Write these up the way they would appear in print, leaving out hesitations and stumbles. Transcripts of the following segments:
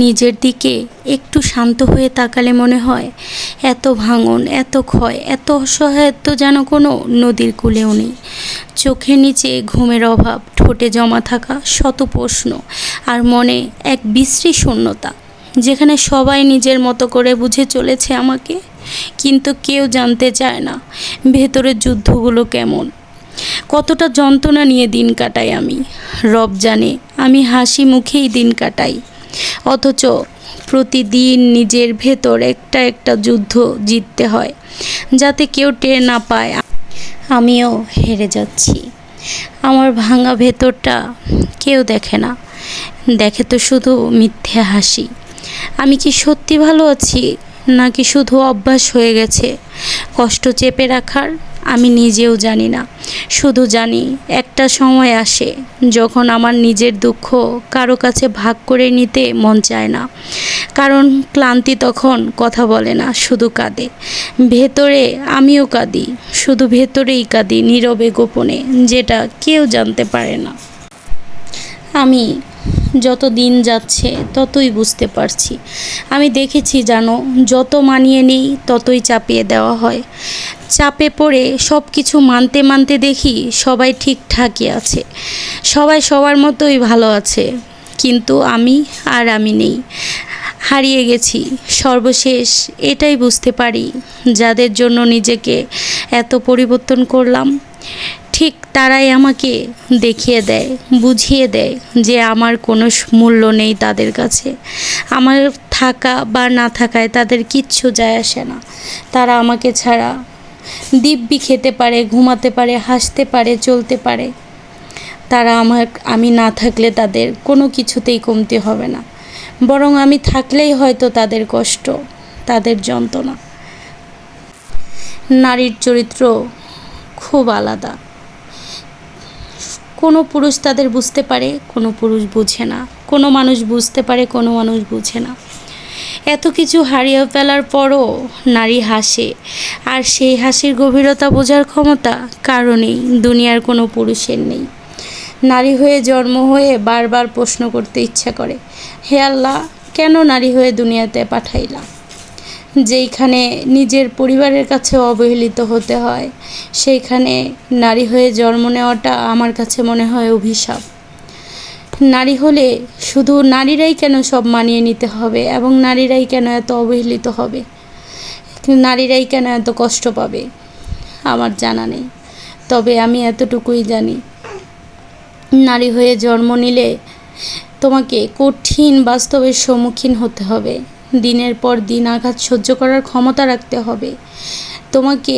নিজের দিকে একটু শান্ত হয়ে তাকালে মনে হয় এত ভাঙন, এত ক্ষয়, এত অসহায়ত্ব যেন কোনো নদীর কূলেও নেই। চোখের নিচে ঘুমের অভাব, ঠোঁটে জমা থাকা শত প্রশ্ন, আর মনে এক বিশ্রী শূন্যতা, যেখানে সবাই নিজের মতো করে বুঝে চলেছে আমাকে, কিন্তু কেউ জানতে চায় না ভেতরের যুদ্ধগুলো কেমন, কতটা যন্ত্রণা নিয়ে দিন কাটাই আমি। রব জানে আমি হাসি মুখেই দিন কাটাই, অথচ প্রতিদিন নিজের ভেতর একটা একটা যুদ্ধ জিততে হয়, যাতে কেউ টের না পায় আমিও হেরে যাচ্ছি। আমার ভাঙা ভেতরটা কেউ দেখে না, দেখে তো শুধু মিথ্যে হাসি। আমি কি সত্যি ভালো আছি, নাকি শুধু অভ্যাস হয়ে গেছে কষ্ট চেপে রাখার? আমি নিজেও জানি না, শুধু জানি একটা সময় আসে যখন আমার নিজের দুঃখ কারো কাছে ভাগ করে নিতে মন চায় না, কারণ ক্লান্তি তখন কথা বলে না, শুধু কাঁদে। ভেতরে আমিও কাঁদি, শুধু ভেতরেই কাঁদি, নীরবে গোপনে, যেটা কেউ জানতে পারে না। আমি যত দিন যাচ্ছে ততই বুঝতে পারছি, আমি দেখেছি জানো, যত মানিয়ে নেই ততই চাপিয়ে দেওয়া হয়। চাপে পড়ে সব কিছু মানতে মানতে দেখি সবাই ঠিকঠাকই আছে, সবাই সবার মতোই ভালো আছে, কিন্তু আমি নেই, হারিয়ে গেছি। সর্বশেষ এটাই বুঝতে পারি, যাদের জন্য নিজেকে এত পরিবর্তন করলাম, ঠিক তারাই আমাকে দেখিয়ে দেয়, বুঝিয়ে দেয় যে আমার কোনো মূল্য নেই তাদের কাছে। আমার থাকা বা না থাকায় তাদের কিচ্ছু যায় আসে না। তারা আমাকে ছাড়া দিব্যি খেতে পারে, ঘুমাতে পারে, হাসতে পারে, চলতে পারে। আমি না থাকলে তাদের কোনো কিছুতেই কমতি হবে না, বরং আমি থাকলেই হয়তো তাদের কষ্ট, তাদের যন্ত্রণা। নারীর চরিত্র খুব আলাদা। কোনো পুরুষ তাদের বুঝতে পারে, কোনো পুরুষ বুঝে না, কোনো মানুষ বুঝতে পারে, কোনো মানুষ বুঝে না। এত কিছু হারিয়ে ফেলার পরও নারী হাসে, আর সেই হাসির গভীরতা বোঝার ক্ষমতা কারণেই দুনিয়ার কোনো পুরুষের নেই। নারী হয়ে জন্ম হয়ে বারবার প্রশ্ন করতে ইচ্ছা করে, হে আল্লাহ, কেন নারী হয়ে দুনিয়াতে পাঠাইলা? যেইখানে নিজের পরিবারের কাছে অবহেলিত হতে হয়, সেইখানে নারী হয়ে জন্ম নেওয়াটা আমার কাছে মনে হয় অভিশাপ। নারী হলে শুধু নারীরাই কেন সব মানিয়ে নিতে হবে, এবং নারীরাই কেন এত অবহেলিত হবে, নারীরাই কেন এত কষ্ট পাবে? আমার জানা নেই, তবে আমি এতটুকুই জানি, নারী হয়ে জন্ম নিলে তোমাকে কঠিন বাস্তবের সম্মুখীন হতে হবে, দিনের পর দিন আঘাত সহ্য করার ক্ষমতা রাখতে হবে, তোমাকে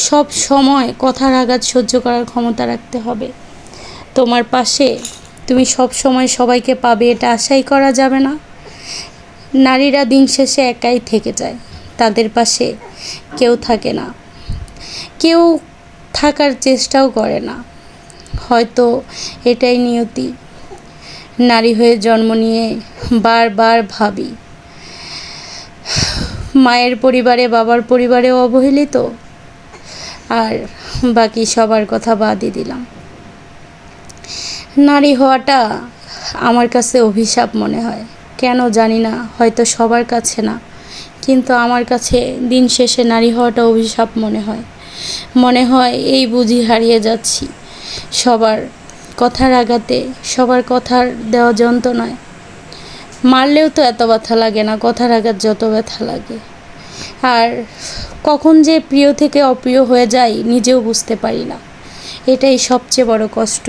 সব সময় কথার আঘাত সহ্য করার ক্ষমতা রাখতে হবে। তোমার পাশে তুমি সব সময় সবাইকে পাবে এটা আশাই করা যাবে না। নারীরা দিন শেষে একাই থেকে যায়, তাদের পাশে কেউ থাকে না, কেউ থাকার চেষ্টাও করে না। হয়তো এটাই নিয়তি। নারী হয়ে জন্ম নিয়ে বারবার ভাবি, মায়ের পরিবারে, বাবার পরিবারেও অবহেলিত, আর বাকি সবার কথা বাদই দিলাম। নারী হওয়াটা আমার কাছে অভিশাপ মনে হয়, কেন জানি না, হয়তো সবার কাছে না, কিন্তু আমার কাছে দিন শেষে নারী হওয়াটা অভিশাপ মনে হয়। মনে হয় এই বুঝি হারিয়ে যাচ্ছি সবার কথার আঘাতে, সবার কথার দেওয়া যন্ত্রণায়। মারলেও তো এত ব্যথা লাগে না, কথার আঘাত যত ব্যথা লাগে। আর কখন যে প্রিয় থেকে অপ্রিয় হয়ে যায় নিজেও বুঝতে পারি না, এটাই সবচেয়ে বড় কষ্ট।